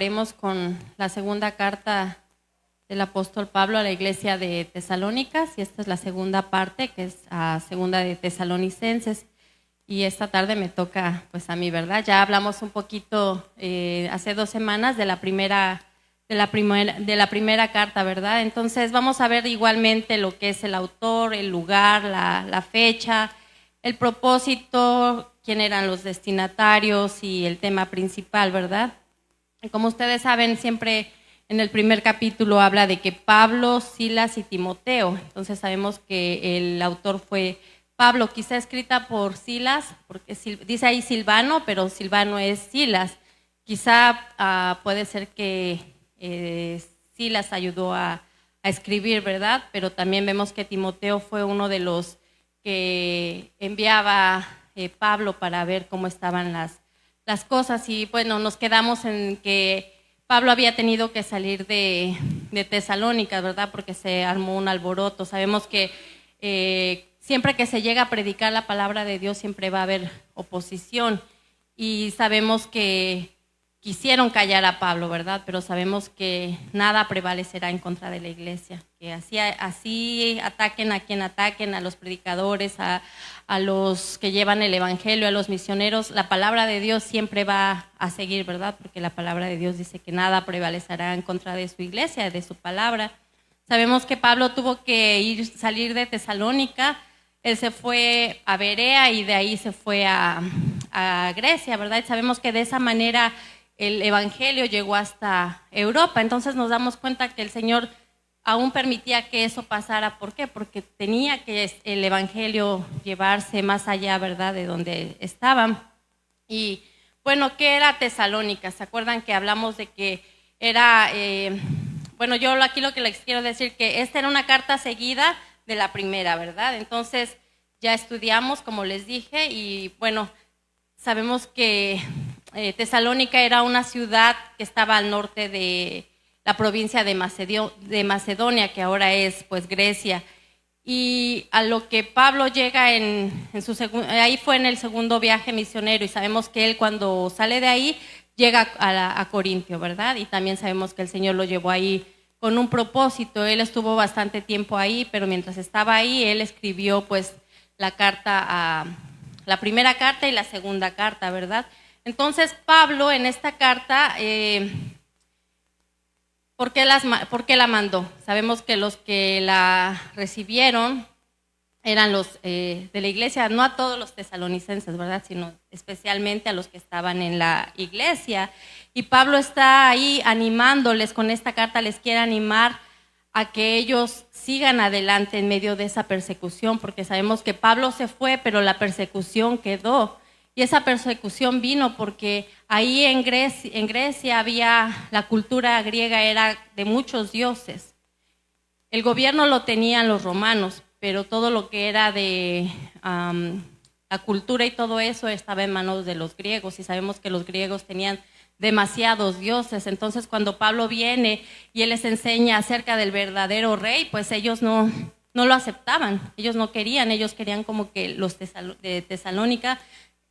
Continuaremos con la segunda carta del apóstol Pablo a la iglesia de Tesalónicas, y esta es la segunda parte, que es segunda de Tesalonicenses, y esta tarde me toca pues a mí, ¿verdad? Ya hablamos un poquito hace 2 semanas de la primera carta, ¿verdad? Entonces vamos a ver igualmente lo que es el autor, el lugar, la fecha, el propósito, quién eran los destinatarios y el tema principal, ¿verdad? Como ustedes saben, siempre en el primer capítulo habla de que Pablo, Silas y Timoteo. Entonces sabemos que el autor fue Pablo, quizá escrita por Silas, porque dice ahí Silvano, pero Silvano es Silas. Quizá puede ser que Silas ayudó a escribir, ¿verdad? Pero también vemos que Timoteo fue uno de los que enviaba Pablo para ver cómo estaban las cosas, y bueno, nos quedamos en que Pablo había tenido que salir de Tesalónica, ¿verdad? Porque se armó un alboroto. Sabemos que siempre que se llega a predicar la palabra de Dios siempre va a haber oposición, y sabemos que quisieron callar a Pablo, ¿verdad? Pero sabemos que nada prevalecerá en contra de la iglesia, que así ataquen a quien ataquen, a los predicadores, a los que llevan el evangelio, a los misioneros, la palabra de Dios siempre va a seguir, ¿verdad? Porque la palabra de Dios dice que nada prevalecerá en contra de su iglesia, de su palabra. Sabemos que Pablo tuvo que salir de Tesalónica, él se fue a Berea y de ahí se fue a Grecia, ¿verdad? Y sabemos que de esa manera el evangelio llegó hasta Europa. Entonces nos damos cuenta que el Señor aún permitía que eso pasara. ¿Por qué? Porque tenía que el evangelio llevarse más allá, ¿verdad?, de donde estaban. Y bueno, ¿qué era Tesalónica? ¿Se acuerdan que hablamos de que era, bueno, yo aquí lo que les quiero decir, que esta era una carta seguida de la primera, ¿verdad? Entonces ya estudiamos, como les dije, y bueno, sabemos que Tesalónica era una ciudad que estaba al norte de la provincia de Macedonia, que ahora es pues Grecia. Y a lo que Pablo llega ahí fue en el segundo viaje misionero, y sabemos que él cuando sale de ahí llega a Corintio, ¿verdad? Y también sabemos que el Señor lo llevó ahí con un propósito. Él estuvo bastante tiempo ahí, pero mientras estaba ahí, él escribió pues la primera carta y la segunda carta, ¿verdad? Entonces Pablo en esta carta, ¿por qué la mandó? Sabemos que los que la recibieron eran los de la iglesia, no a todos los tesalonicenses, ¿verdad?, sino especialmente a los que estaban en la iglesia. Y Pablo está ahí animándoles con esta carta, les quiere animar a que ellos sigan adelante en medio de esa persecución, porque sabemos que Pablo se fue, pero la persecución quedó. Y esa persecución vino porque ahí en Grecia había, la cultura griega era de muchos dioses. El gobierno lo tenían los romanos, pero todo lo que era de la cultura y todo eso estaba en manos de los griegos, y sabemos que los griegos tenían demasiados dioses. Entonces cuando Pablo viene y él les enseña acerca del verdadero rey, pues ellos no lo aceptaban, ellos no querían, ellos querían como que los de Tesalónica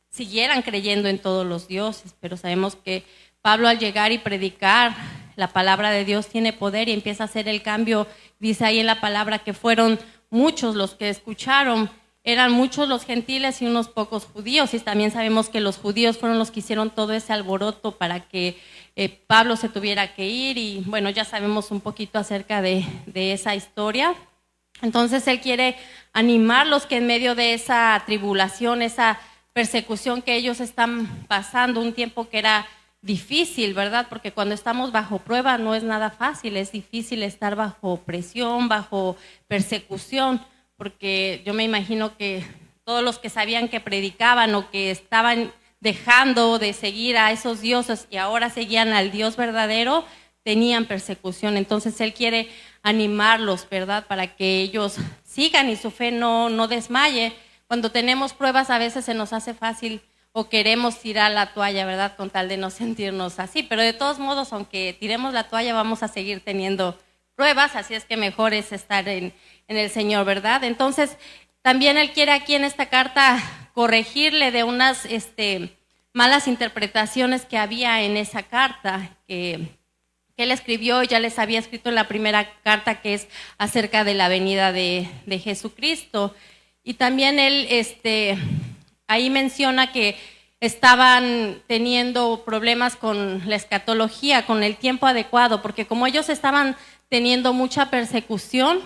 siguieran creyendo en todos los dioses. Pero sabemos que Pablo, al llegar y predicar la palabra de Dios, tiene poder y empieza a hacer el cambio. Dice ahí en la palabra que fueron muchos los que escucharon, eran muchos los gentiles y unos pocos judíos, y también sabemos que los judíos fueron los que hicieron todo ese alboroto para que Pablo se tuviera que ir, y bueno, ya sabemos un poquito acerca de esa historia. Entonces él quiere animarlos que en medio de esa tribulación, esa persecución que ellos están pasando, un tiempo que era difícil, ¿verdad? Porque cuando estamos bajo prueba no es nada fácil, es difícil estar bajo presión, bajo persecución, porque yo me imagino que todos los que sabían que predicaban o que estaban dejando de seguir a esos dioses y ahora seguían al Dios verdadero, tenían persecución. Entonces él quiere animarlos, ¿verdad?, para que ellos sigan y su fe no desmaye. Cuando tenemos pruebas a veces se nos hace fácil o queremos tirar la toalla, ¿verdad?, con tal de no sentirnos así, pero de todos modos, aunque tiremos la toalla, vamos a seguir teniendo pruebas, así es que mejor es estar en el Señor, ¿verdad? Entonces, también él quiere aquí en esta carta corregirle de unas malas interpretaciones que había en esa carta que él escribió. Ya les había escrito en la primera carta, que es acerca de la venida de Jesucristo. Y también él ahí menciona que estaban teniendo problemas con la escatología, con el tiempo adecuado, porque como ellos estaban teniendo mucha persecución,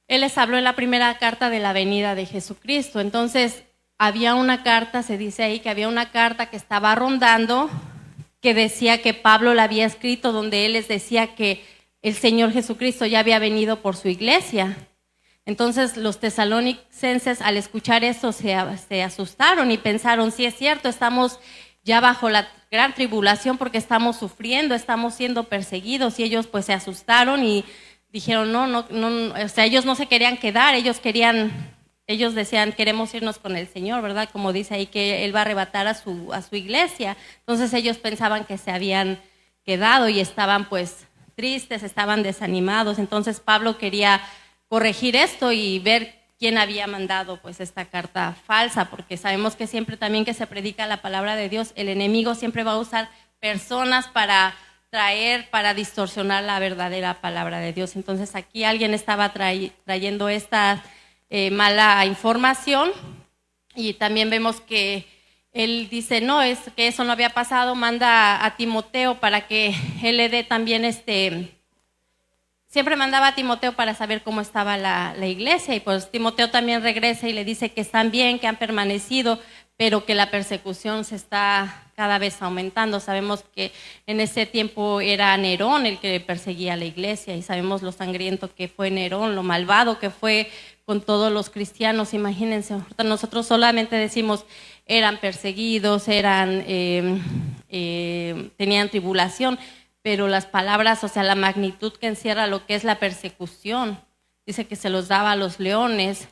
él les habló en la primera carta de la venida de Jesucristo. Entonces, había una carta, se dice ahí que había una carta que estaba rondando, que decía que Pablo la había escrito, donde él les decía que el Señor Jesucristo ya había venido por su iglesia. Entonces los tesalonicenses, al escuchar eso, se asustaron y pensaron: sí, es cierto, estamos ya bajo la gran tribulación porque estamos sufriendo, estamos siendo perseguidos. Y ellos pues se asustaron y dijeron no, o sea, ellos no se querían quedar, ellos decían: queremos irnos con el Señor, ¿verdad? Como dice ahí que Él va a arrebatar a su iglesia. Entonces ellos pensaban que se habían quedado y estaban pues tristes, estaban desanimados. Entonces Pablo quería corregir esto y ver quién había mandado pues esta carta falsa, porque sabemos que siempre también que se predica la palabra de Dios, el enemigo siempre va a usar personas para distorsionar la verdadera palabra de Dios. Entonces aquí alguien estaba trayendo esta mala información, y también vemos que él dice: no, es que eso no había pasado, manda a Timoteo para que él le dé también siempre mandaba a Timoteo para saber cómo estaba la iglesia, y pues Timoteo también regresa y le dice que están bien, que han permanecido, pero que la persecución se está cada vez aumentando. Sabemos que en ese tiempo era Nerón el que perseguía a la iglesia, y sabemos lo sangriento que fue Nerón, lo malvado que fue con todos los cristianos. Imagínense, nosotros solamente decimos eran perseguidos, tenían tribulación, pero las palabras, o sea, la magnitud que encierra lo que es la persecución. Dice que se los daba a los leones,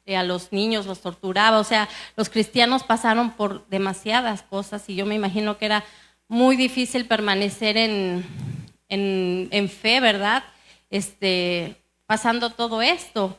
a los niños los torturaba. O sea, los cristianos pasaron por demasiadas cosas, y yo me imagino que era muy difícil permanecer en fe, ¿verdad? Pasando todo esto,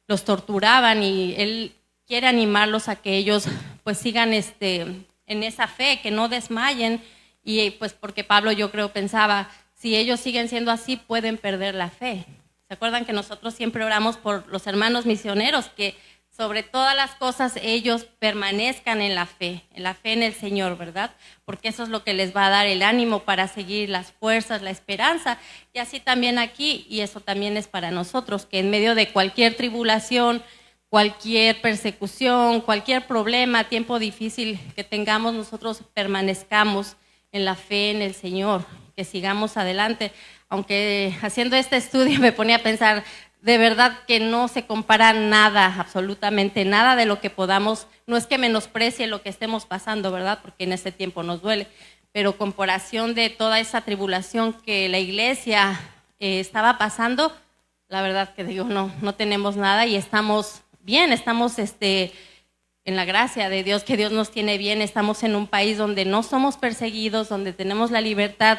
los torturaban, y él quiere animarlos a que ellos pues sigan en esa fe, que no desmayen. Y pues porque Pablo, yo creo, pensaba: si ellos siguen siendo así, pueden perder la fe. ¿Se acuerdan que nosotros siempre oramos por los hermanos misioneros, que sobre todas las cosas ellos permanezcan en la fe en el Señor, ¿verdad? Porque eso es lo que les va a dar el ánimo para seguir, las fuerzas, la esperanza. Y así también aquí, y eso también es para nosotros, que en medio de cualquier tribulación, cualquier persecución, cualquier problema, tiempo difícil que tengamos, nosotros permanezcamos en la fe en el Señor, que sigamos adelante. Aunque haciendo este estudio me ponía a pensar, de verdad que no se compara nada, absolutamente nada de lo que podamos. No es que menosprecie lo que estemos pasando, ¿verdad? Porque en este tiempo nos duele, pero comparación de toda esa tribulación que la iglesia estaba pasando, la verdad que digo, no tenemos nada, y estamos bien, estamos en la gracia de Dios, que Dios nos tiene bien. Estamos en un país donde no somos perseguidos, donde tenemos la libertad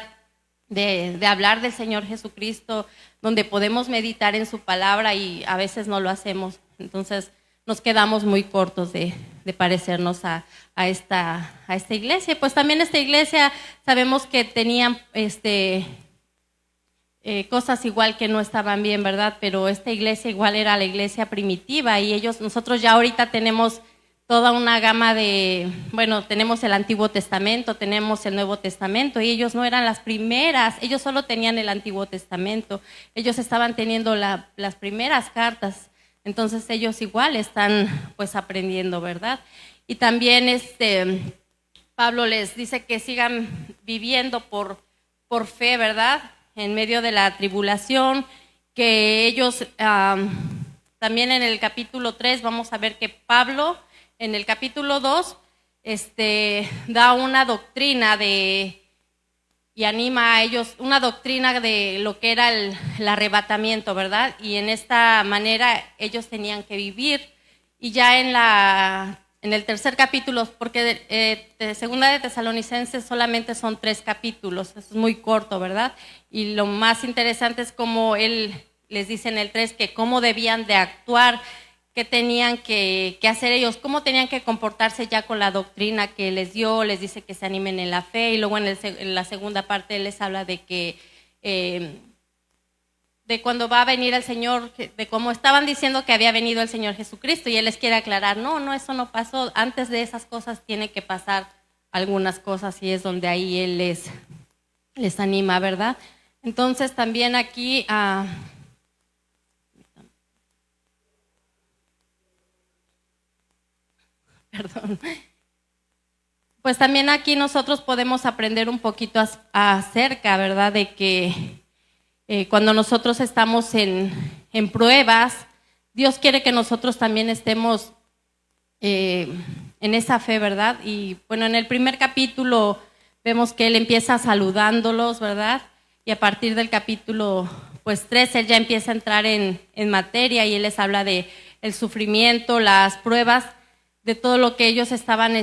de hablar del Señor Jesucristo, donde podemos meditar en su palabra, y a veces no lo hacemos. Entonces nos quedamos muy cortos de parecernos a esta iglesia. Pues también esta iglesia sabemos que tenían cosas igual que no estaban bien, ¿verdad? Pero esta iglesia igual era la iglesia primitiva, y nosotros ya ahorita tenemos toda una gama tenemos el Antiguo Testamento, tenemos el Nuevo Testamento, y ellos no eran las primeras, ellos solo tenían el Antiguo Testamento, ellos estaban teniendo las primeras cartas. Entonces ellos igual están pues aprendiendo, ¿verdad? Y también Pablo les dice que sigan viviendo por fe, ¿verdad? En medio de la tribulación, que ellos también en el capítulo 3 vamos a ver que Pablo en el capítulo 2 da una doctrina y anima a ellos, una doctrina de lo que era el arrebatamiento, ¿verdad? Y en esta manera ellos tenían que vivir. Y ya en el tercer capítulo, porque segunda de Tesalonicenses solamente son 3 capítulos, es muy corto, ¿verdad? Y lo más interesante es cómo él les dice en el 3 que cómo debían de actuar, qué tenían que hacer ellos, cómo tenían que comportarse ya con la doctrina que les dio, les dice que se animen en la fe, y luego en la segunda parte él les habla de que de cuando va a venir el Señor, de cómo estaban diciendo que había venido el Señor Jesucristo, y él les quiere aclarar, no, eso no pasó, antes de esas cosas tiene que pasar algunas cosas, y es donde ahí él les anima, ¿verdad? Entonces también aquí, perdón, pues también aquí nosotros podemos aprender un poquito acerca, ¿verdad? De que cuando nosotros estamos en pruebas, Dios quiere que nosotros también estemos en esa fe, ¿verdad? Y bueno, en el primer capítulo vemos que Él empieza saludándolos, ¿verdad? Y a partir del capítulo pues 3, Él ya empieza a entrar en materia, y Él les habla de el sufrimiento, las pruebas, de todo lo que ellos estaban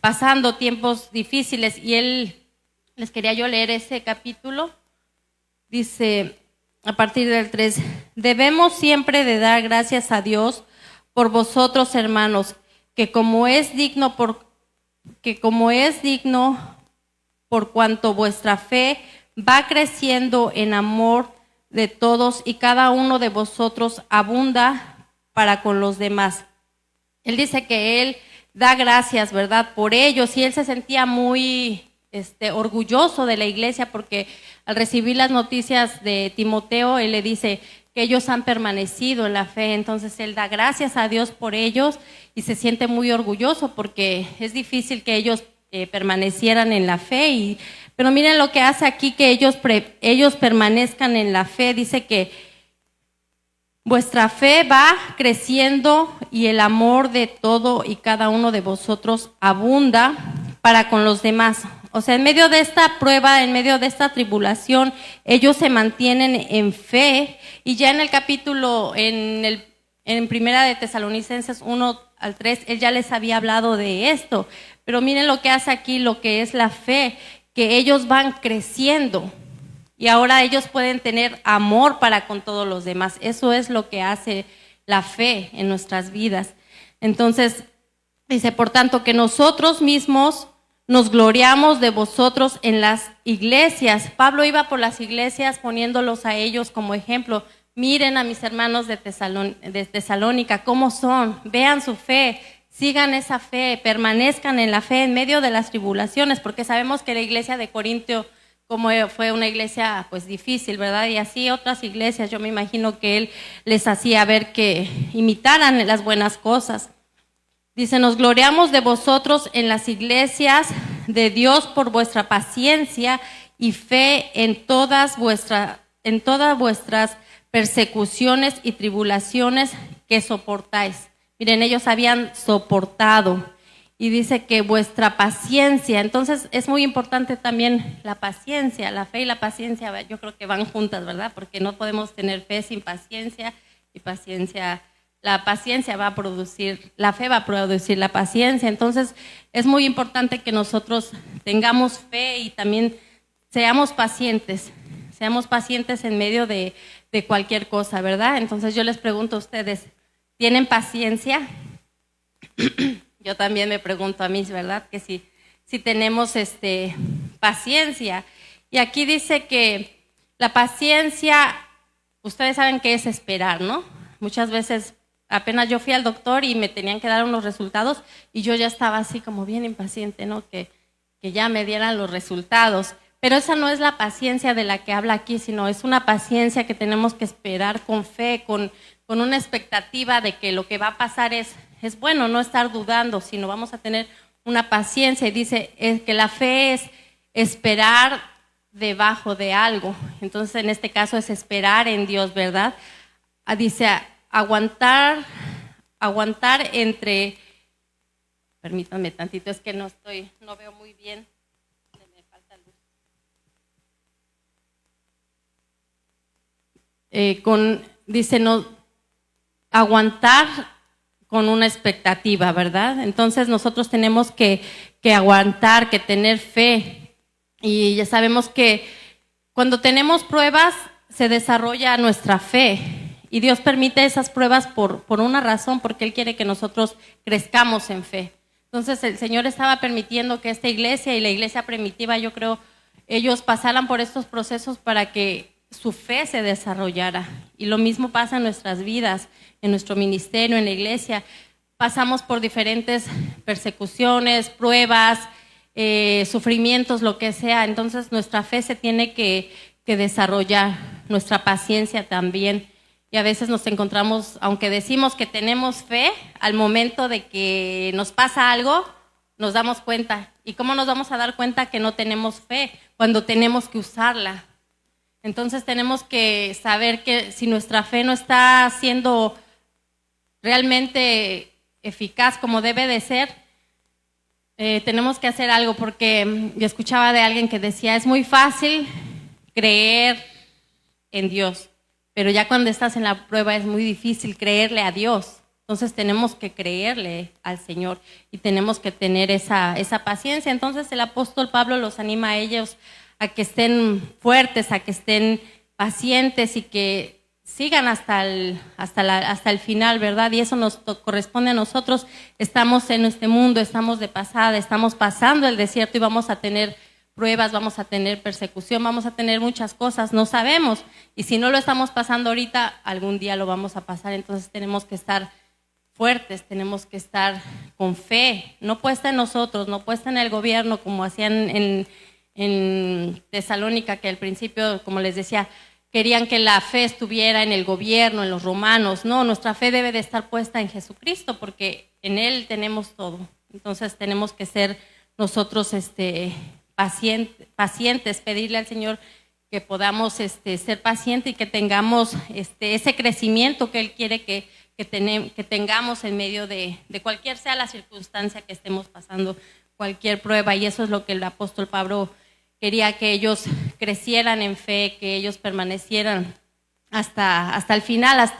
pasando, tiempos difíciles. Y Él, les quería yo leer ese capítulo. Dice, a partir del 3, debemos siempre de dar gracias a Dios por vosotros, hermanos, que como es digno por cuanto vuestra fe va creciendo en amor de todos, y cada uno de vosotros abunda para con los demás. Él dice que él da gracias, ¿verdad?, por ellos, y él se sentía muy orgulloso de la iglesia, porque al recibir las noticias de Timoteo, él le dice que ellos han permanecido en la fe. Entonces él da gracias a Dios por ellos y se siente muy orgulloso, porque es difícil que ellos permanecieran en la fe. Pero miren lo que hace aquí, que ellos permanezcan en la fe. Dice que vuestra fe va creciendo y el amor de todo y cada uno de vosotros abunda para con los demás. O sea, en medio de esta prueba, en medio de esta tribulación, ellos se mantienen en fe. Y ya en el capítulo, en Primera de Tesalonicenses 1 al 3, él ya les había hablado de esto. Pero miren lo que hace aquí, lo que es la fe, que ellos van creciendo. Y ahora ellos pueden tener amor para con todos los demás. Eso es lo que hace la fe en nuestras vidas. Entonces, dice, por tanto, que nosotros mismos nos gloriamos de vosotros en las iglesias. Pablo iba por las iglesias poniéndolos a ellos como ejemplo. Miren a mis hermanos de Tesalónica, cómo son, vean su fe, sigan esa fe, permanezcan en la fe en medio de las tribulaciones, porque sabemos que la iglesia de Corintio, como fue una iglesia pues difícil, ¿verdad? Y así otras iglesias, yo me imagino que él les hacía ver que imitaran las buenas cosas. Dice, nos gloriamos de vosotros en las iglesias de Dios por vuestra paciencia y fe en todas vuestras persecuciones y tribulaciones que soportáis. Miren, ellos habían soportado. Y dice que vuestra paciencia, entonces es muy importante también la paciencia, la fe y la paciencia, yo creo que van juntas, ¿verdad? Porque no podemos tener fe sin paciencia, y paciencia, la paciencia va a producir, la fe va a producir la paciencia. Entonces es muy importante que nosotros tengamos fe y también seamos pacientes en medio de cualquier cosa, ¿verdad? Entonces yo les pregunto a ustedes, ¿tienen paciencia? Yo también me pregunto a mí, ¿verdad? Que si tenemos paciencia. Y aquí dice que la paciencia, ustedes saben que es esperar, ¿no? Muchas veces apenas yo fui al doctor y me tenían que dar unos resultados y yo ya estaba así como bien impaciente, ¿no? Que ya me dieran los resultados. Pero esa no es la paciencia de la que habla aquí, sino es una paciencia que tenemos que esperar con fe, con una expectativa de que lo que va a pasar es bueno, no estar dudando, sino vamos a tener una paciencia. Y dice que la fe es esperar debajo de algo. Entonces, en este caso es esperar en Dios, ¿verdad? Dice aguantar entre, permítanme tantito, es que no veo muy bien, me falta luz. Dice no aguantar con una expectativa, ¿verdad? Entonces nosotros tenemos que aguantar, que tener fe. Y ya sabemos que cuando tenemos pruebas se desarrolla nuestra fe. Y Dios permite esas pruebas por una razón, porque Él quiere que nosotros crezcamos en fe. Entonces el Señor estaba permitiendo que esta iglesia y la iglesia primitiva, yo creo, ellos pasaran por estos procesos para que su fe se desarrollara. Y lo mismo pasa en nuestras vidas, en nuestro ministerio, en la iglesia. Pasamos por diferentes persecuciones, pruebas, sufrimientos, lo que sea. Entonces nuestra fe se tiene que desarrollar, nuestra paciencia también. Y a veces nos encontramos, aunque decimos que tenemos fe, al momento de que nos pasa algo, nos damos cuenta. ¿Y cómo nos vamos a dar cuenta que no tenemos fe? Cuando tenemos que usarla. Entonces tenemos que saber que si nuestra fe no está siendo realmente eficaz como debe de ser, tenemos que hacer algo, porque yo escuchaba de alguien que decía, es muy fácil creer en Dios, pero ya cuando estás en la prueba es muy difícil creerle a Dios. Entonces tenemos que creerle al Señor y tenemos que tener esa paciencia. Entonces el apóstol Pablo los anima a ellos a que estén fuertes, a que estén pacientes y que sigan hasta el final, ¿verdad? Y eso nos corresponde a nosotros. Estamos en este mundo, estamos de pasada, estamos pasando el desierto y vamos a tener pruebas, vamos a tener persecución, vamos a tener muchas cosas, no sabemos. Y si no lo estamos pasando ahorita, algún día lo vamos a pasar. Entonces tenemos que estar fuertes, tenemos que estar con fe, no puesta en nosotros, no puesta en el gobierno, como hacían en Tesalónica, que al principio, como les decía, querían que la fe estuviera en el gobierno, en los romanos. No, nuestra fe debe de estar puesta en Jesucristo, porque en Él tenemos todo. Entonces tenemos que ser nosotros pacientes, pedirle al Señor que podamos ser pacientes y que tengamos ese crecimiento que Él quiere que tengamos en medio de cualquier sea la circunstancia que estemos pasando, cualquier prueba. Y eso es lo que el apóstol Pablo quería, que ellos crecieran en fe, que ellos permanecieran hasta el final,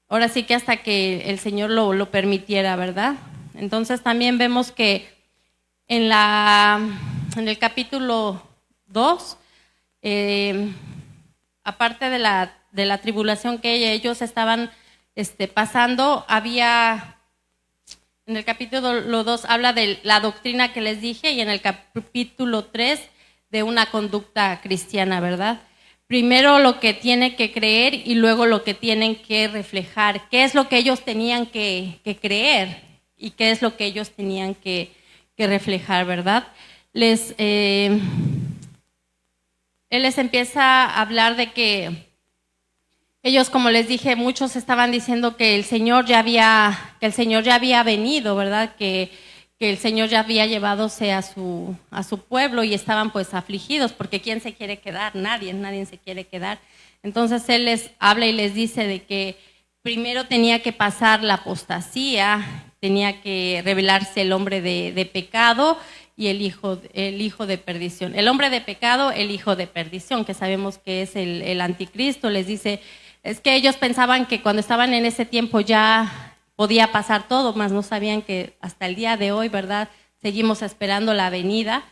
ahora sí que hasta que el Señor lo permitiera, ¿verdad? Entonces también vemos que en el capítulo 2, aparte de la tribulación que ellos estaban pasando, había, en el capítulo 2 habla de la doctrina que les dije, y en el capítulo 3 de una conducta cristiana, ¿verdad? Primero lo que tienen que creer y luego lo que tienen que reflejar. ¿Qué es lo que ellos tenían que creer y qué es lo que ellos tenían que reflejar, ¿verdad? Él les empieza a hablar de que ellos, como les dije, muchos estaban diciendo que el Señor ya había venido, ¿verdad? Que el Señor ya había llevadose a su pueblo y estaban pues afligidos, porque ¿quién se quiere quedar? Nadie se quiere quedar. Entonces Él les habla y les dice de que primero tenía que pasar la apostasía, tenía que revelarse el hombre de pecado y el hijo de perdición. El hombre de pecado, el hijo de perdición, que sabemos que es el anticristo. Les dice, es que ellos pensaban que cuando estaban en ese tiempo ya podía pasar todo, mas no sabían que hasta el día de hoy, ¿verdad? Seguimos esperando la venida,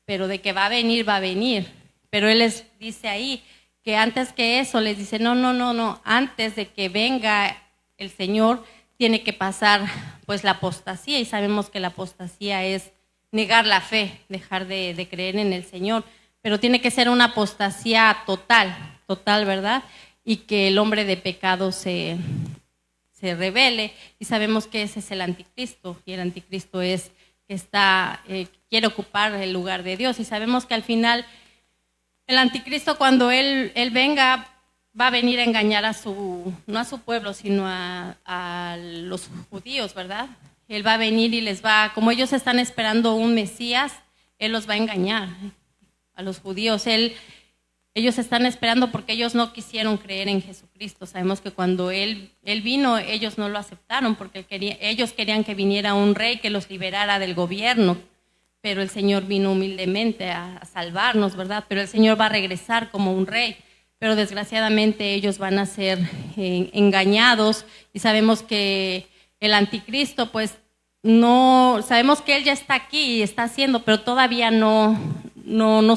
pero de que va a venir, va a venir. Pero Él les dice ahí que antes que eso, les dice, no, antes de que venga el Señor, tiene que pasar pues la apostasía, y sabemos que la apostasía es negar la fe, dejar de creer en el Señor, pero tiene que ser una apostasía total, ¿verdad? Y que el hombre de pecado se revele, y sabemos que ese es el anticristo, y el anticristo es que quiere ocupar el lugar de Dios, y sabemos que al final el anticristo, cuando él venga, va a venir a engañar no a su pueblo, sino a los judíos, ¿verdad? Él va a venir y como ellos están esperando un Mesías, Él los va a engañar a los judíos. Ellos están esperando porque ellos no quisieron creer en Jesucristo. Sabemos que cuando Él vino, ellos no lo aceptaron porque ellos querían que viniera un rey que los liberara del gobierno, pero el Señor vino humildemente a salvarnos, ¿verdad? Pero el Señor va a regresar como un rey, pero desgraciadamente ellos van a ser engañados, y sabemos que el anticristo, pues no, sabemos que Él ya está aquí y está haciendo, pero todavía no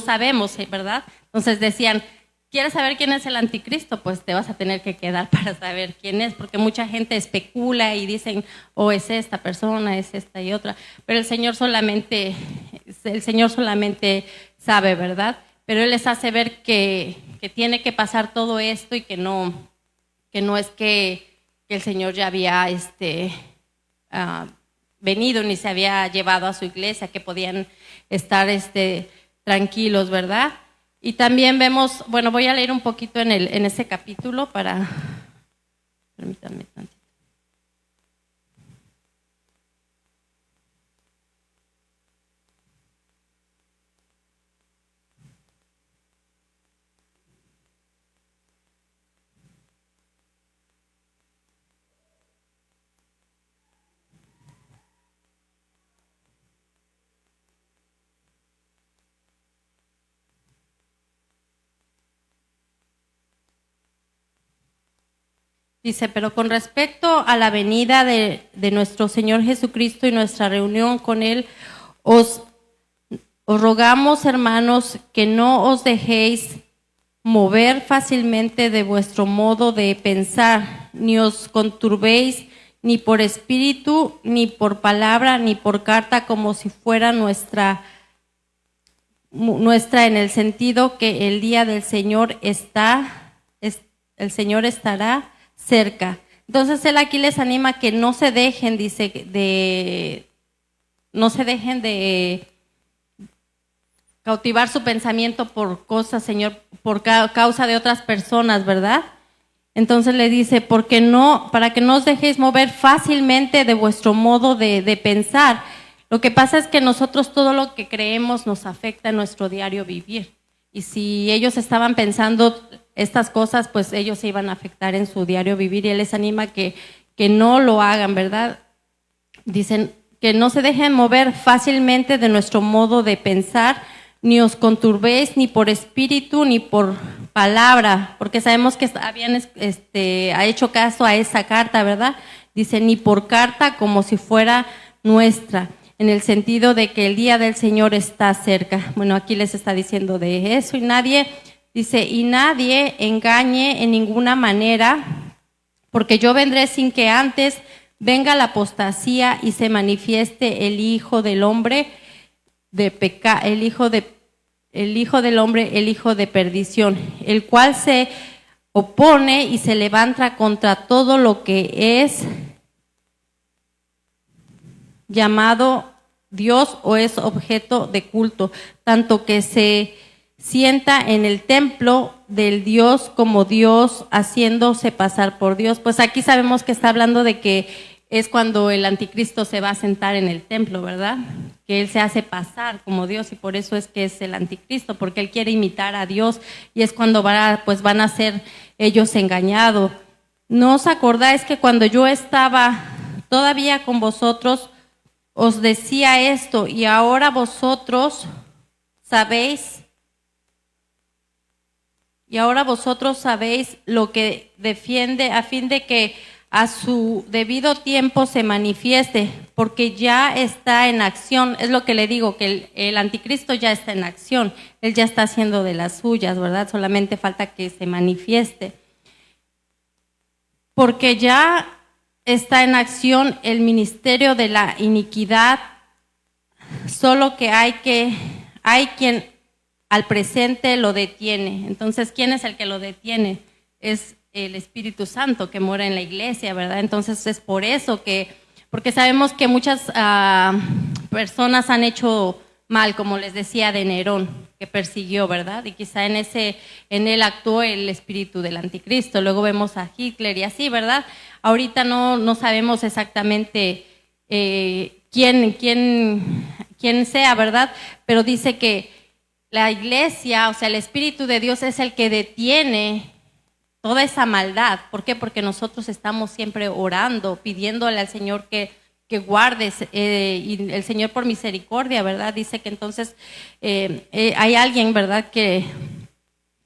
sabemos, ¿verdad? Entonces decían, ¿quieres saber quién es el anticristo? Pues te vas a tener que quedar para saber quién es, porque mucha gente especula y dicen, es esta persona, es esta y otra, pero el Señor solamente sabe, ¿verdad? Pero Él les hace ver que tiene que pasar todo esto y que no es que el Señor ya había venido ni se había llevado a su iglesia, que podían estar tranquilos, ¿verdad? Y también vemos, bueno, voy a leer un poquito en ese capítulo para, permítanme tantito. Dice, pero con respecto a la venida de nuestro Señor Jesucristo y nuestra reunión con Él, os rogamos, hermanos, que no os dejéis mover fácilmente de vuestro modo de pensar, ni os conturbéis ni por espíritu, ni por palabra, ni por carta, como si fuera nuestra en el sentido que el día del Señor el Señor estará cerca. Entonces él aquí les anima que no se dejen, dice, no se dejen de cautivar su pensamiento por cosas, Señor, por causa de otras personas, ¿verdad? Entonces le dice, para que no os dejéis mover fácilmente de vuestro modo de pensar. Lo que pasa es que nosotros todo lo que creemos nos afecta en nuestro diario vivir. Y si ellos estaban pensando estas cosas, pues ellos se iban a afectar en su diario vivir. Y Él les anima que no lo hagan, ¿verdad? Dicen que no se dejen mover fácilmente de nuestro modo de pensar, ni os conturbéis ni por espíritu ni por palabra, porque sabemos que ha hecho caso a esa carta, ¿verdad? Dice, ni por carta como si fuera nuestra, en el sentido de que el día del Señor está cerca. Bueno, aquí les está diciendo de eso, y nadie engañe en ninguna manera, porque yo vendré sin que antes venga la apostasía y se manifieste el Hijo del Hombre el hijo del hombre, el hijo de perdición, el cual se opone y se levanta contra todo lo que es llamado Dios o es objeto de culto, tanto que se sienta en el templo del Dios como Dios, haciéndose pasar por Dios. Pues aquí sabemos que está hablando de que es cuando el anticristo se va a sentar en el templo, ¿verdad? Que él se hace pasar como Dios, y por eso es que es el anticristo, porque él quiere imitar a Dios, y es cuando van a ser ellos engañados. ¿No os acordáis que cuando yo estaba todavía con vosotros os decía esto, y ahora vosotros sabéis lo que defiende, a fin de que a su debido tiempo se manifieste, porque ya está en acción? Es lo que le digo, que el anticristo ya está en acción, él ya está haciendo de las suyas, ¿verdad? Solamente falta que se manifieste. Porque ya está en acción el ministerio de la iniquidad, solo que hay quien al presente lo detiene. Entonces, ¿quién es el que lo detiene? Es el Espíritu Santo que mora en la iglesia, ¿verdad? Entonces es por eso porque sabemos que muchas personas han hecho mal, como les decía de Nerón, que persiguió, ¿verdad? Y quizá en él actuó el espíritu del anticristo. Luego vemos a Hitler y así, ¿verdad? Ahorita no sabemos exactamente quién sea, ¿verdad? Pero dice que la iglesia, o sea, el Espíritu de Dios es el que detiene toda esa maldad. ¿Por qué? Porque nosotros estamos siempre orando, pidiéndole al Señor que guardes, y el Señor por misericordia, ¿verdad? Dice que entonces hay alguien, ¿verdad?, que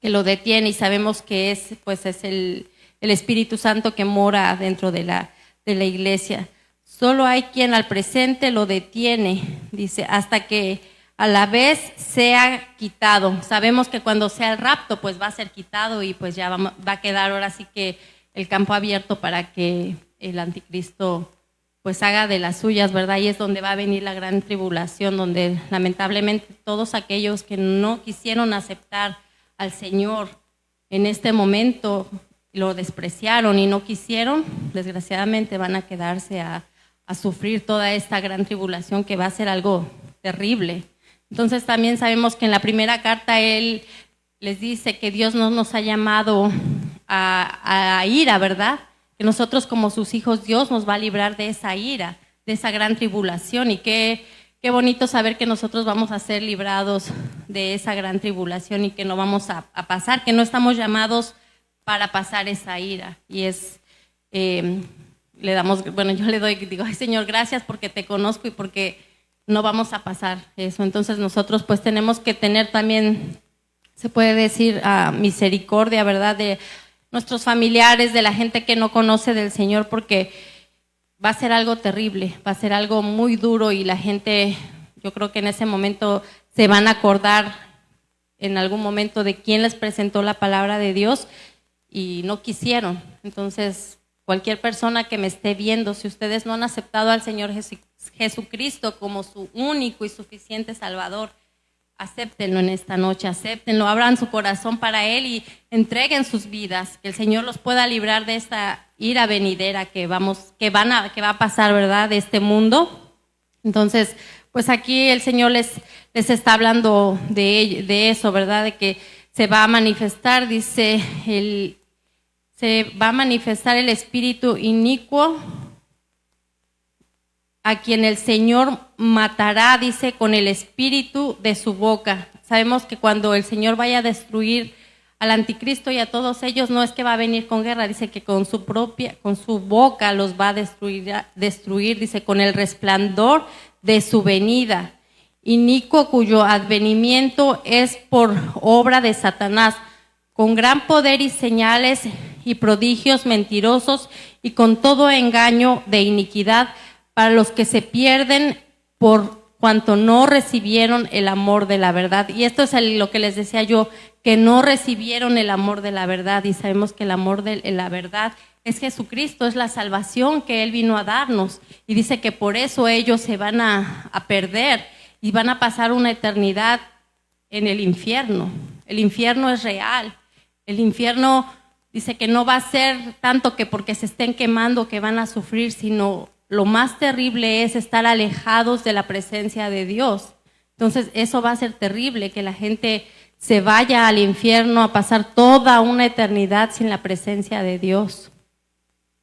lo detiene, y sabemos que es el Espíritu Santo que mora dentro de la iglesia. Solo hay quien al presente lo detiene, dice, hasta que a la vez sea quitado. Sabemos que cuando sea el rapto, pues va a ser quitado y pues ya va a quedar ahora sí que el campo abierto para que el anticristo pues haga de las suyas, ¿verdad? Y es donde va a venir la gran tribulación, donde lamentablemente todos aquellos que no quisieron aceptar al Señor en este momento, lo despreciaron y no quisieron, desgraciadamente van a quedarse a sufrir toda esta gran tribulación que va a ser algo terrible. Entonces también sabemos que en la primera carta Él les dice que Dios no nos ha llamado a ira, ¿verdad? Que nosotros como sus hijos, Dios nos va a librar de esa ira, de esa gran tribulación. Y qué bonito saber que nosotros vamos a ser librados de esa gran tribulación y que no vamos a pasar, que no estamos llamados para pasar esa ira. Y es, yo le doy, digo, ay Señor, gracias porque te conozco y porque no vamos a pasar eso. Entonces nosotros pues tenemos que tener también, se puede decir, misericordia, ¿verdad?, de nuestros familiares, de la gente que no conoce del Señor, porque va a ser algo terrible, va a ser algo muy duro y la gente, yo creo que en ese momento se van a acordar en algún momento de quién les presentó la palabra de Dios y no quisieron. Entonces, cualquier persona que me esté viendo, si ustedes no han aceptado al Señor Jesucristo como su único y suficiente Salvador, acéptenlo en esta noche, acéptenlo, abran su corazón para Él y entreguen sus vidas, que el Señor los pueda librar de esta ira venidera que va a pasar, ¿verdad?, de este mundo. Entonces, pues aquí el Señor les está hablando de eso, ¿verdad?, de que se va a manifestar, dice, se va a manifestar el espíritu inicuo, a quien el Señor matará, dice, con el espíritu de su boca. Sabemos que cuando el Señor vaya a destruir al anticristo y a todos ellos, no es que va a venir con guerra, dice que con su boca los va a destruir, dice, con el resplandor de su venida. Inicuo, cuyo advenimiento es por obra de Satanás, con gran poder y señales y prodigios mentirosos y con todo engaño de iniquidad, para los que se pierden por cuanto no recibieron el amor de la verdad. Y esto es lo que les decía yo, que no recibieron el amor de la verdad. Y sabemos que el amor de la verdad es Jesucristo, es la salvación que Él vino a darnos. Y dice que por eso ellos se van a perder y van a pasar una eternidad en el infierno. El infierno es real. El infierno dice que no va a ser tanto que porque se estén quemando que van a sufrir, sino lo más terrible es estar alejados de la presencia de Dios. Entonces eso va a ser terrible, que la gente se vaya al infierno a pasar toda una eternidad sin la presencia de Dios.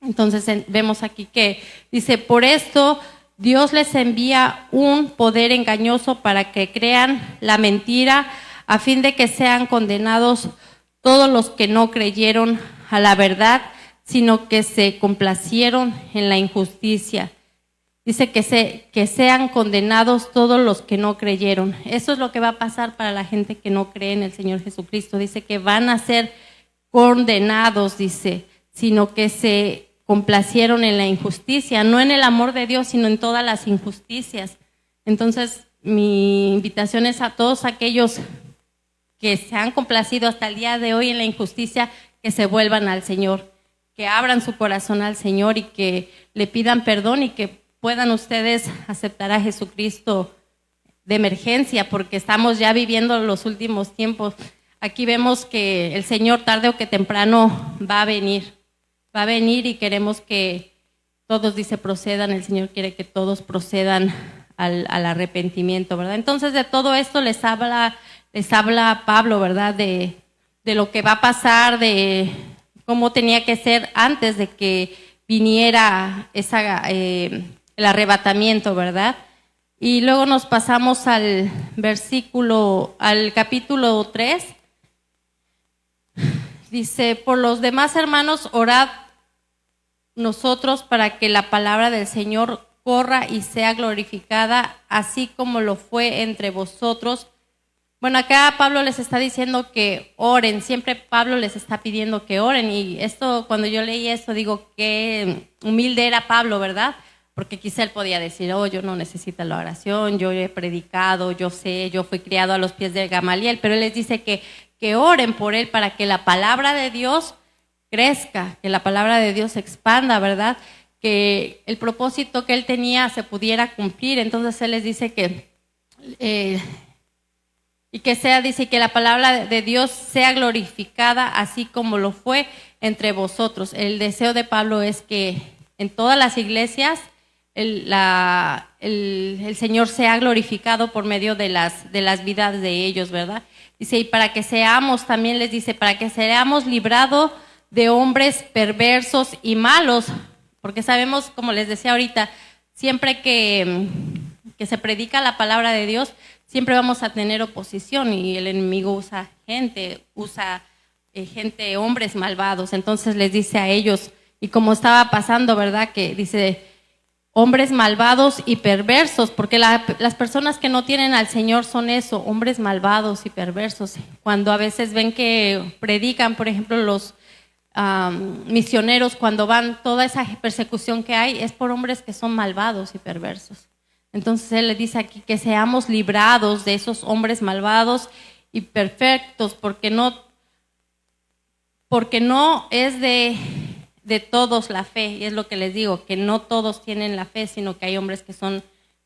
Entonces vemos aquí que dice, por esto Dios les envía un poder engañoso para que crean la mentira, a fin de que sean condenados todos los que no creyeron a la verdad, sino que se complacieron en la injusticia. Dice que sean condenados todos los que no creyeron. Eso es lo que va a pasar para la gente que no cree en el Señor Jesucristo. Dice que van a ser condenados, dice, sino que se complacieron en la injusticia, no en el amor de Dios, sino en todas las injusticias. Entonces, mi invitación es a todos aquellos que se han complacido hasta el día de hoy en la injusticia, que se vuelvan al Señor, que abran su corazón al Señor y que le pidan perdón y que puedan ustedes aceptar a Jesucristo de emergencia, porque estamos ya viviendo los últimos tiempos. Aquí vemos que el Señor tarde o que temprano va a venir y queremos que todos, dice, procedan. El Señor quiere que todos procedan al arrepentimiento, ¿verdad? Entonces de todo esto les habla Pablo, ¿verdad? De lo que va a pasar, de cómo tenía que ser antes de que viniera el arrebatamiento, ¿verdad? Y luego nos pasamos al capítulo 3. Dice, por los demás hermanos, orad nosotros para que la palabra del Señor corra y sea glorificada, así como lo fue entre vosotros. Bueno, acá Pablo les está diciendo que oren, siempre Pablo les está pidiendo que oren, y esto, cuando yo leí esto, digo, qué humilde era Pablo, ¿verdad? porque quizá él podía decir, oh, yo no necesito la oración, yo he predicado, yo sé, yo fui criado a los pies de Gamaliel, pero él les dice que oren por él para que la palabra de Dios crezca, que la palabra de Dios se expanda, ¿verdad? Que el propósito que él tenía se pudiera cumplir. Entonces él les dice que, y que sea, dice, que la palabra de Dios sea glorificada así como lo fue entre vosotros. El deseo de Pablo es que en todas las iglesias el Señor sea glorificado por medio de las vidas de ellos, ¿verdad? Dice, y para que seamos, también les dice, para que seamos librados de hombres perversos y malos, porque sabemos, como les decía ahorita, siempre que se predica la palabra de Dios, siempre vamos a tener oposición y el enemigo usa gente, hombres malvados. Entonces les dice a ellos, y como estaba pasando, ¿verdad? Que dice, hombres malvados y perversos, porque las personas que no tienen al Señor son eso, hombres malvados y perversos. Cuando a veces ven que predican, por ejemplo, los misioneros, cuando van, toda esa persecución que hay es por hombres que son malvados y perversos. Entonces él le dice aquí que seamos librados de esos hombres malvados y perfectos, porque no es de todos la fe, y es lo que les digo, que no todos tienen la fe, sino que hay hombres que son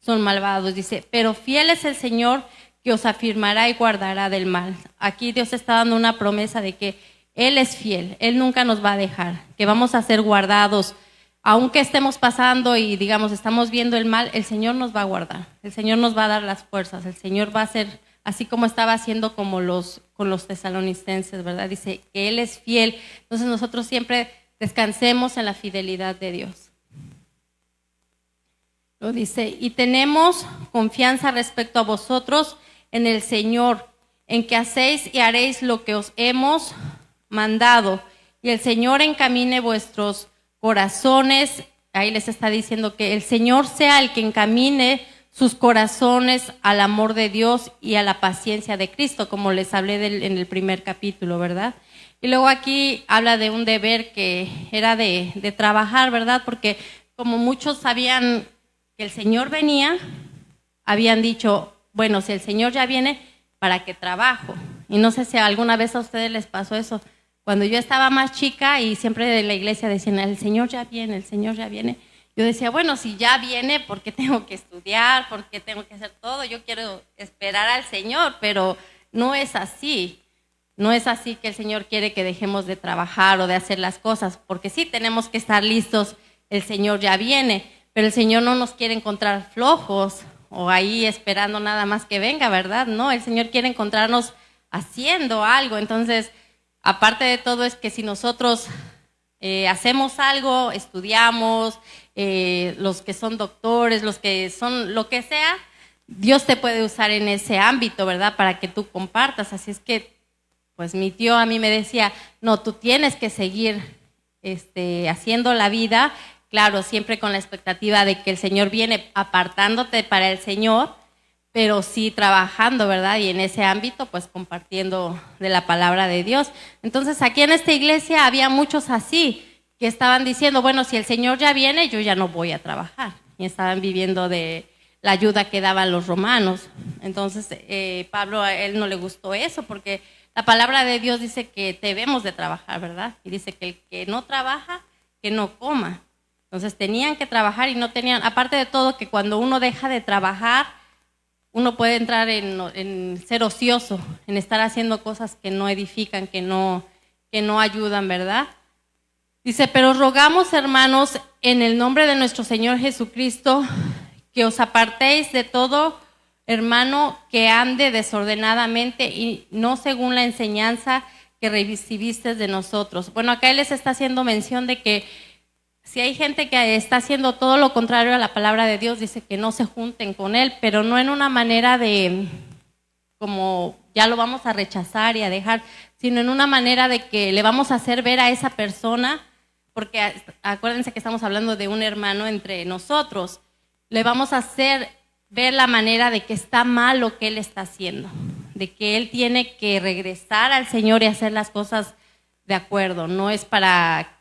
malvados. Dice, pero fiel es el Señor que os afirmará y guardará del mal. Aquí Dios está dando una promesa de que Él es fiel, Él nunca nos va a dejar, que vamos a ser guardados. Aunque estemos pasando y digamos estamos viendo el mal, el Señor nos va a guardar, el Señor nos va a dar las fuerzas, el Señor va a hacer así como estaba haciendo con los tesalonicenses, ¿verdad? Dice que Él es fiel. Entonces nosotros siempre descansemos en la fidelidad de Dios. Lo dice, y tenemos confianza respecto a vosotros en el Señor, en que hacéis y haréis lo que os hemos mandado, y el Señor encamine vuestros corazones. Ahí les está diciendo que el Señor sea el que encamine sus corazones al amor de Dios y a la paciencia de Cristo, como les hablé en el primer capítulo, ¿verdad? Y luego aquí habla de un deber que era de trabajar, ¿verdad? Porque como muchos sabían que el Señor venía, habían dicho, bueno, si el Señor ya viene, ¿para qué trabajo? Y no sé si alguna vez a ustedes les pasó eso. Cuando yo estaba más chica y siempre de la iglesia decían, el Señor ya viene, el Señor ya viene. Yo decía, bueno, si ya viene, ¿por qué tengo que estudiar? ¿Por qué tengo que hacer todo? Yo quiero esperar al Señor, pero no es así. No es así que el Señor quiere que dejemos de trabajar o de hacer las cosas, porque sí tenemos que estar listos, el Señor ya viene, pero el Señor no nos quiere encontrar flojos o ahí esperando nada más que venga, ¿verdad? No, el Señor quiere encontrarnos haciendo algo. Entonces, aparte de todo es que si nosotros hacemos algo, estudiamos, los que son doctores, los que son lo que sea, Dios te puede usar en ese ámbito, ¿verdad? Para que tú compartas. Así es que, pues mi tío a mí me decía, no, tú tienes que seguir haciendo la vida, claro, siempre con la expectativa de que el Señor viene apartándote para el Señor, pero sí trabajando, ¿verdad? Y en ese ámbito, pues compartiendo de la palabra de Dios. Entonces, aquí en esta iglesia había muchos así, que estaban diciendo, bueno, si el Señor ya viene, yo ya no voy a trabajar. Y estaban viviendo de la ayuda que daban los romanos. Entonces, Pablo, a él no le gustó eso, porque la palabra de Dios dice que debemos de trabajar, ¿verdad? Y dice que el que no trabaja, que no coma. Entonces, tenían que trabajar y no tenían, aparte de todo, que cuando uno deja de trabajar, uno puede entrar en ser ocioso, en estar haciendo cosas que no edifican, que no ayudan, ¿verdad? Dice, pero rogamos, hermanos, en el nombre de nuestro Señor Jesucristo, que os apartéis de todo hermano que ande desordenadamente y no según la enseñanza que recibiste de nosotros. Bueno, acá él les está haciendo mención de que si hay gente que está haciendo todo lo contrario a la palabra de Dios, dice que no se junten con él, pero no en una manera de como ya lo vamos a rechazar y a dejar, sino en una manera de que le vamos a hacer ver a esa persona, porque acuérdense que estamos hablando de un hermano entre nosotros, le vamos a hacer ver la manera de que está mal lo que él está haciendo, de que él tiene que regresar al Señor y hacer las cosas de acuerdo, no es para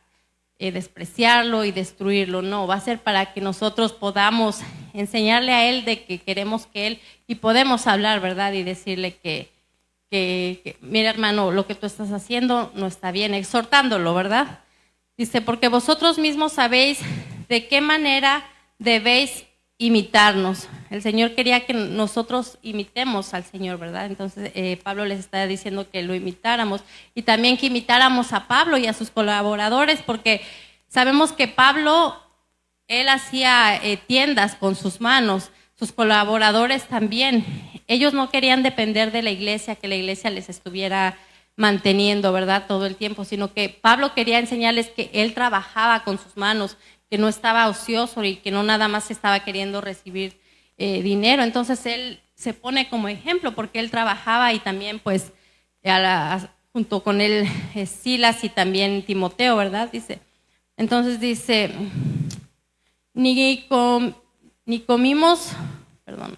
despreciarlo y destruirlo, no, va a ser para que nosotros podamos enseñarle a él de que queremos que él, y podemos hablar, ¿verdad? Y decirle que mira hermano, lo que tú estás haciendo no está bien, exhortándolo, ¿verdad? Dice, porque vosotros mismos sabéis de qué manera debéis imitarnos. El Señor quería que nosotros imitemos al Señor, ¿verdad? Entonces Pablo les está diciendo que lo imitáramos y también que imitáramos a Pablo y a sus colaboradores, porque sabemos que Pablo, él hacía tiendas con sus manos, sus colaboradores también. Ellos no querían depender de la iglesia, que la iglesia les estuviera manteniendo, ¿verdad? Todo el tiempo, sino que Pablo quería enseñarles que él trabajaba con sus manos, que no estaba ocioso y que no nada más estaba queriendo recibir dinero. Entonces él se pone como ejemplo porque él trabajaba y también pues junto con él Silas y también Timoteo, ¿verdad? Entonces dice, ni comimos, perdón,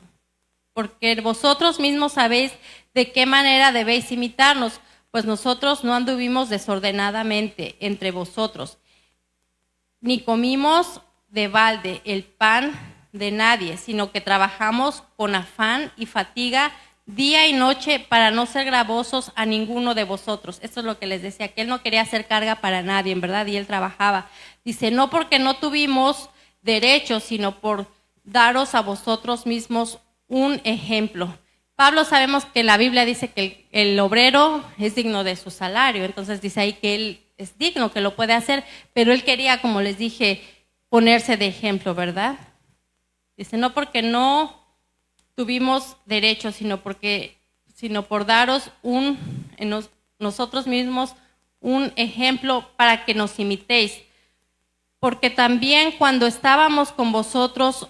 porque vosotros mismos sabéis de qué manera debéis imitarnos, pues nosotros no anduvimos desordenadamente entre vosotros, ni comimos de balde el pan de nadie, sino que trabajamos con afán y fatiga día y noche para no ser gravosos a ninguno de vosotros. Esto es lo que les decía, que él no quería hacer carga para nadie, en verdad, y él trabajaba. Dice, no porque no tuvimos derechos, sino por daros a vosotros mismos un ejemplo. Pablo, sabemos que la Biblia dice que el obrero es digno de su salario, entonces dice ahí que él es digno, que lo puede hacer, pero él quería, como les dije, ponerse de ejemplo, ¿verdad? Dice, no porque no tuvimos derechos, sino por daros nosotros mismos un ejemplo para que nos imitéis. Porque también cuando estábamos con vosotros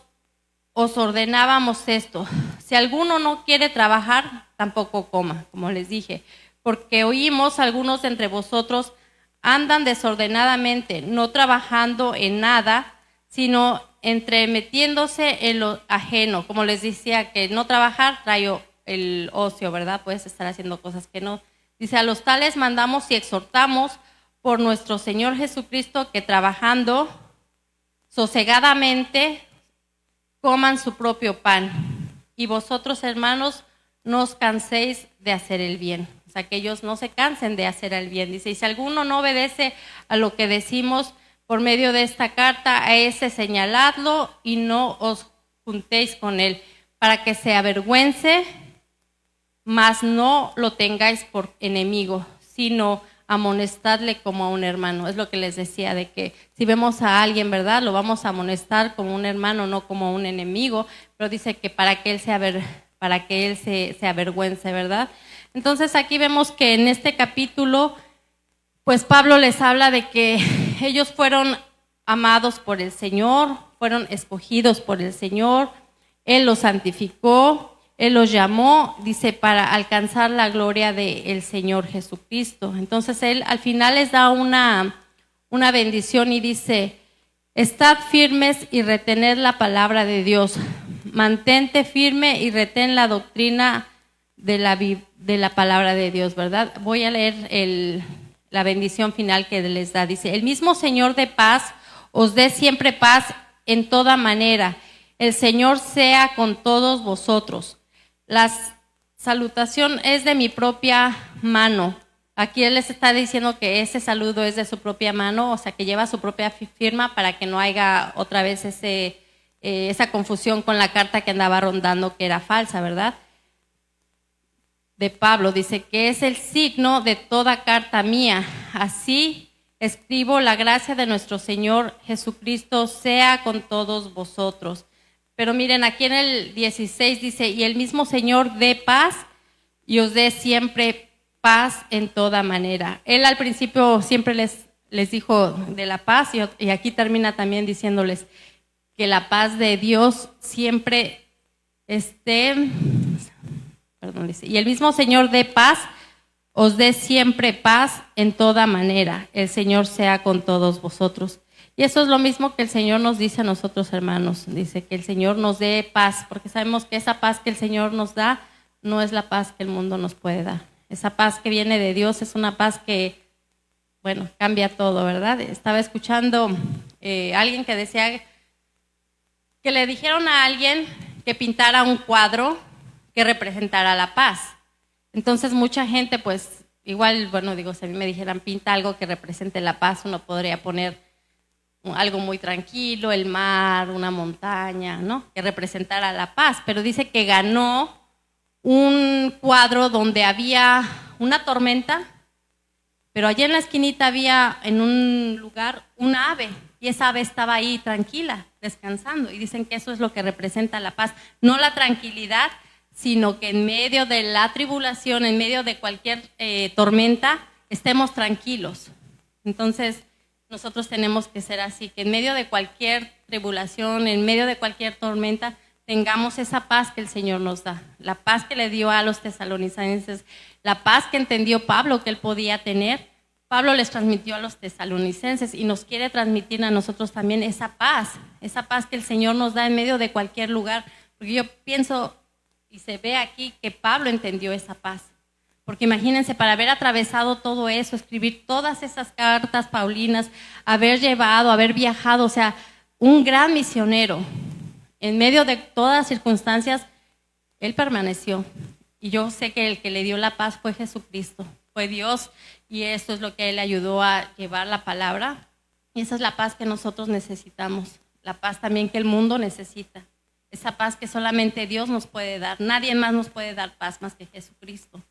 os ordenábamos esto: si alguno no quiere trabajar, tampoco coma, como les dije, porque oímos algunos de entre vosotros andan desordenadamente, no trabajando en nada, sino entremetiéndose en lo ajeno. Como les decía, que no trabajar trae el ocio, ¿verdad? Puedes estar haciendo cosas que no. Dice, a los tales mandamos y exhortamos por nuestro Señor Jesucristo, que trabajando sosegadamente coman su propio pan. Y vosotros, hermanos, no os canséis de hacer el bien. O sea, que ellos no se cansen de hacer el bien. Dice, y si alguno no obedece a lo que decimos por medio de esta carta, a ese señaladlo y no os juntéis con él, para que se avergüence, mas no lo tengáis por enemigo, sino amonestadle como a un hermano. Es lo que les decía, de que si vemos a alguien, ¿verdad?, lo vamos a amonestar como un hermano, no como un enemigo, pero dice que para que él se avergüence, ¿verdad? Entonces aquí vemos que en este capítulo, pues Pablo les habla de que ellos fueron amados por el Señor, fueron escogidos por el Señor, Él los santificó, Él los llamó, dice, para alcanzar la gloria del Señor Jesucristo. Entonces Él al final les da una bendición y dice, estad firmes y retened la palabra de Dios, mantente firme y retén la doctrina de la palabra de Dios, ¿verdad? Voy a leer la bendición final que les da. Dice, el mismo Señor de paz os dé siempre paz en toda manera. El Señor sea con todos vosotros. La salutación es de mi propia mano. Aquí Él les está diciendo que ese saludo es de su propia mano, o sea, que lleva su propia firma, para que no haya otra vez esa confusión con la carta que andaba rondando, que era falsa, ¿verdad? De Pablo, dice que es el signo de toda carta mía. Así escribo, la gracia de nuestro Señor Jesucristo sea con todos vosotros. Pero miren, aquí en el 16 dice, y el mismo Señor dé paz y os dé siempre paz en toda manera. Él al principio siempre les dijo de la paz, y aquí termina también diciéndoles que la paz de Dios siempre esté... Perdón, dice, y el mismo Señor dé paz, os dé siempre paz en toda manera. El Señor sea con todos vosotros. Y eso es lo mismo que el Señor nos dice a nosotros, hermanos. Dice que el Señor nos dé paz, porque sabemos que esa paz que el Señor nos da no es la paz que el mundo nos puede dar. Esa paz que viene de Dios es una paz que bueno, cambia todo, ¿verdad? Estaba escuchando alguien que decía que le dijeron a alguien que pintara un cuadro que representara la paz. Entonces mucha gente, pues, igual, bueno, digo, si a mí me dijeran pinta algo que represente la paz, uno podría poner algo muy tranquilo, el mar, una montaña, ¿no? Que representara la paz, pero dice que ganó un cuadro donde había una tormenta, pero allá en la esquinita había en un lugar una ave, y esa ave estaba ahí tranquila, descansando, y dicen que eso es lo que representa la paz, no la tranquilidad, sino que en medio de la tribulación, en medio de cualquier tormenta, estemos tranquilos. Entonces, nosotros tenemos que ser así, que en medio de cualquier tribulación, en medio de cualquier tormenta, tengamos esa paz que el Señor nos da, la paz que le dio a los tesalonicenses, la paz que entendió Pablo que él podía tener. Pablo les transmitió a los tesalonicenses y nos quiere transmitir a nosotros también esa paz que el Señor nos da en medio de cualquier lugar, porque yo pienso y se ve aquí que Pablo entendió esa paz. Porque imagínense, para haber atravesado todo eso, escribir todas esas cartas paulinas, haber llevado, haber viajado, o sea, un gran misionero, en medio de todas las circunstancias, él permaneció. Y yo sé que el que le dio la paz fue Jesucristo, fue Dios, y esto es lo que él le ayudó a llevar la palabra. Y esa es la paz que nosotros necesitamos, la paz también que el mundo necesita. Esa paz que solamente Dios nos puede dar, nadie más nos puede dar paz más que Jesucristo.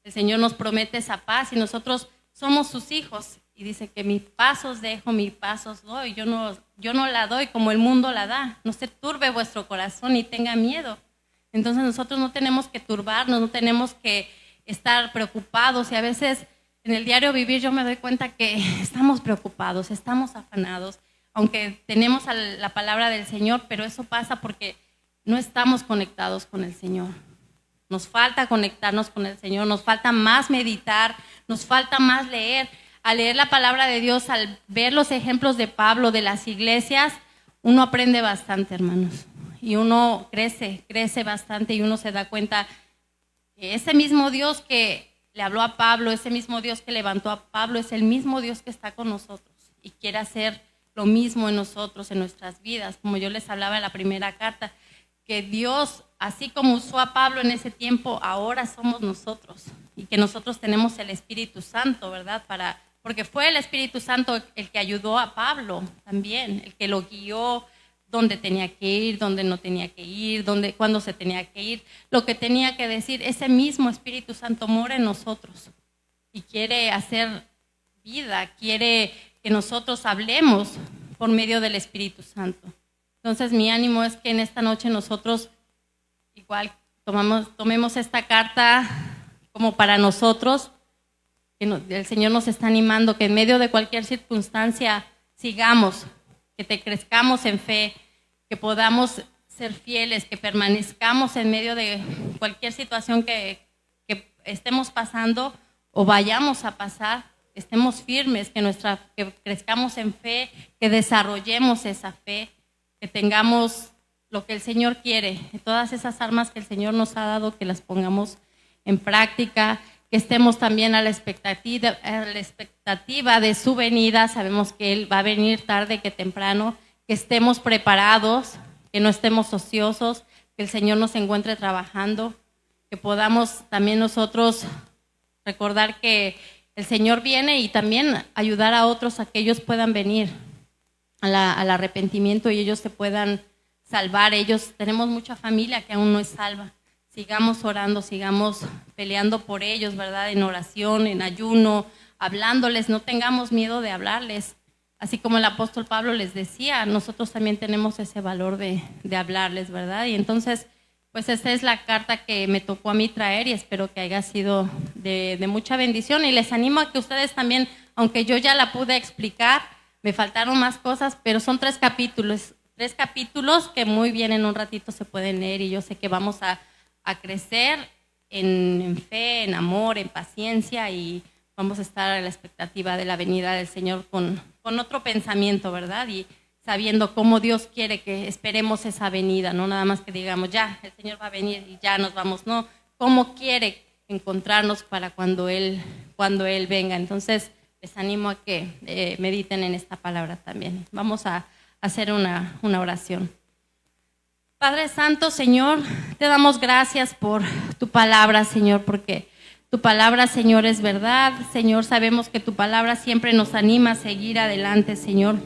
El Señor nos promete esa paz y nosotros somos sus hijos. Y dice que mi paz os dejo, mi paz os doy. Yo no la doy como el mundo la da. No se turbe vuestro corazón ni tenga miedo. Entonces nosotros no tenemos que turbarnos, no tenemos que estar preocupados. Y a veces en el diario vivir yo me doy cuenta que estamos preocupados, estamos afanados, aunque tenemos la palabra del Señor, pero eso pasa porque no estamos conectados con el Señor. Nos falta conectarnos con el Señor, nos falta más meditar, nos falta más leer. Al leer la palabra de Dios, al ver los ejemplos de Pablo, de las iglesias, uno aprende bastante, hermanos. Y uno crece bastante y uno se da cuenta que ese mismo Dios que le habló a Pablo, ese mismo Dios que levantó a Pablo, es el mismo Dios que está con nosotros y quiere hacer lo mismo en nosotros, en nuestras vidas. Como yo les hablaba en la primera carta, que Dios, así como usó a Pablo en ese tiempo, ahora somos nosotros. Y que nosotros tenemos el Espíritu Santo, ¿verdad? Porque fue el Espíritu Santo el que ayudó a Pablo también, el que lo guió donde tenía que ir, donde no tenía que ir, cuándo se tenía que ir, lo que tenía que decir. Ese mismo Espíritu Santo mora en nosotros y quiere hacer vida, quiere que nosotros hablemos por medio del Espíritu Santo. Entonces mi ánimo es que en esta noche nosotros igual tomemos esta carta como para nosotros, que el Señor nos está animando, que en medio de cualquier circunstancia sigamos, que te crezcamos en fe, que podamos ser fieles, que permanezcamos en medio de cualquier situación que estemos pasando o vayamos a pasar, que estemos firmes, que crezcamos en fe, que desarrollemos esa fe, que tengamos lo que el Señor quiere, todas esas armas que el Señor nos ha dado, que las pongamos en práctica, que estemos también a la expectativa de su venida. Sabemos que Él va a venir tarde que temprano, que estemos preparados, que no estemos ociosos, que el Señor nos encuentre trabajando, que podamos también nosotros recordar que el Señor viene y también ayudar a otros a que ellos puedan venir al arrepentimiento y ellos se puedan salvar. Tenemos mucha familia que aún no es salva. Sigamos orando, sigamos peleando por ellos, ¿verdad? En oración, en ayuno, hablándoles, no tengamos miedo de hablarles. Así como el apóstol Pablo les decía, nosotros también tenemos ese valor de hablarles, ¿verdad? Y entonces, pues esta es la carta que me tocó a mí traer y espero que haya sido de mucha bendición. Y les animo a que ustedes también, aunque yo ya la pude explicar, me faltaron más cosas, pero son 3 capítulos que muy bien en un ratito se pueden leer y yo sé que vamos a crecer en fe, en amor, en paciencia y vamos a estar a la expectativa de la venida del Señor con otro pensamiento, ¿verdad? Y sabiendo cómo Dios quiere que esperemos esa venida, no nada más que digamos, ya, el Señor va a venir y ya nos vamos, no, cómo quiere encontrarnos para cuando Él venga. Entonces, les animo a que mediten en esta palabra también. Vamos a hacer una oración. Padre Santo, Señor, te damos gracias por tu palabra, Señor, porque tu palabra, Señor, es verdad. Señor, sabemos que tu palabra siempre nos anima a seguir adelante, Señor.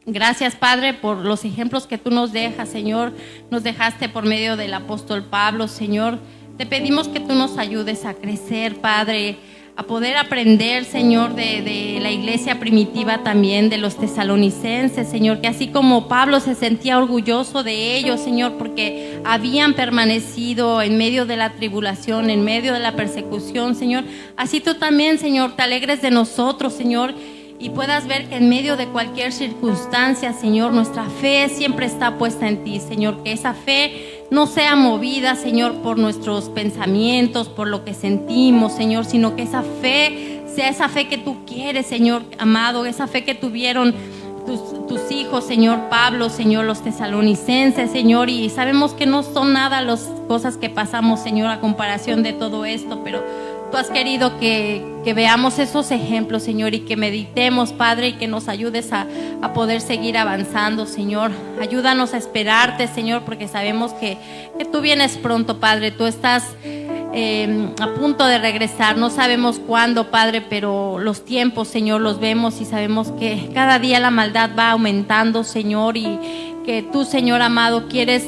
Gracias, Padre, por los ejemplos que tú nos dejas, Señor. Nos dejaste por medio del apóstol Pablo, Señor. Te pedimos que tú nos ayudes a crecer, Padre, a poder aprender, Señor, de la iglesia primitiva también, de los tesalonicenses, Señor, que así como Pablo se sentía orgulloso de ellos, Señor, porque habían permanecido en medio de la tribulación, en medio de la persecución, Señor, así tú también, Señor, te alegres de nosotros, Señor, y puedas ver que en medio de cualquier circunstancia, Señor, nuestra fe siempre está puesta en ti, Señor, que esa fe no sea movida, Señor, por nuestros pensamientos, por lo que sentimos, Señor, sino que esa fe sea esa fe que tú quieres, Señor amado, esa fe que tuvieron tus hijos, Señor Pablo, Señor, los tesalonicenses, Señor, y sabemos que no son nada las cosas que pasamos, Señor, a comparación de todo esto, pero tú has querido que veamos esos ejemplos, Señor, y que meditemos, Padre, y que nos ayudes a poder seguir avanzando, Señor. Ayúdanos a esperarte, Señor, porque sabemos que tú vienes pronto, Padre. Tú estás a punto de regresar. No sabemos cuándo, Padre, pero los tiempos, Señor, los vemos y sabemos que cada día la maldad va aumentando, Señor, y que tú, Señor amado, quieres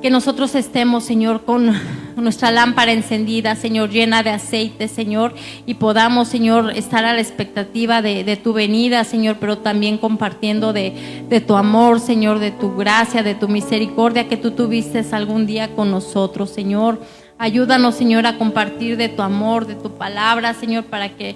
que nosotros estemos, Señor, con nuestra lámpara encendida, Señor, llena de aceite, Señor, y podamos, Señor, estar a la expectativa de tu venida, Señor, pero también compartiendo de tu amor, Señor, de tu gracia, de tu misericordia que tú tuviste algún día con nosotros, Señor. Ayúdanos, Señor, a compartir de tu amor, de tu palabra, Señor, para que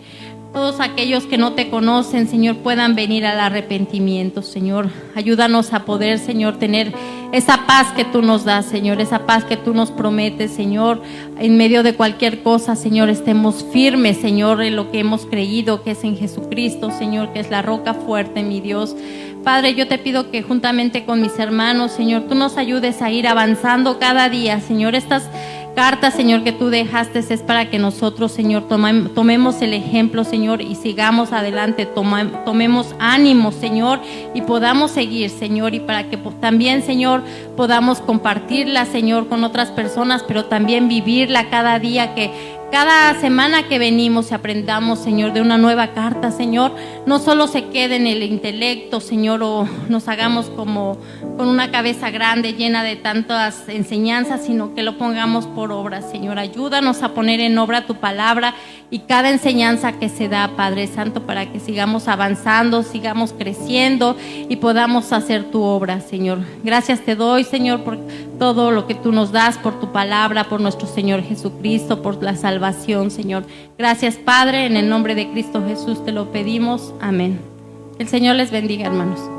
todos aquellos que no te conocen, Señor, puedan venir al arrepentimiento, Señor. Ayúdanos a poder, Señor, tener esa paz que tú nos das, Señor, esa paz que tú nos prometes, Señor. En medio de cualquier cosa, Señor, estemos firmes, Señor, en lo que hemos creído, que es en Jesucristo, Señor, que es la roca fuerte, mi Dios. Padre, yo te pido que juntamente con mis hermanos, Señor, tú nos ayudes a ir avanzando cada día, Señor. Estas carta, Señor, que tú dejaste es para que nosotros, Señor, tomemos el ejemplo, Señor, y sigamos adelante, tomemos ánimo, Señor, y podamos seguir, Señor, y para que también, Señor, podamos compartirla, Señor, con otras personas, pero también vivirla cada día, que cada semana que venimos y aprendamos, Señor, de una nueva carta, Señor, no solo se quede en el intelecto, Señor, o nos hagamos como con una cabeza grande llena de tantas enseñanzas, sino que lo pongamos por obra, Señor. Ayúdanos a poner en obra tu palabra y cada enseñanza que se da, Padre Santo, para que sigamos avanzando, sigamos creciendo y podamos hacer tu obra, Señor. Gracias te doy, Señor, por todo lo que tú nos das, por tu palabra, por nuestro Señor Jesucristo, por la salvación, Señor. Gracias, Padre, en el nombre de Cristo Jesús te lo pedimos. Amén. El Señor les bendiga, hermanos.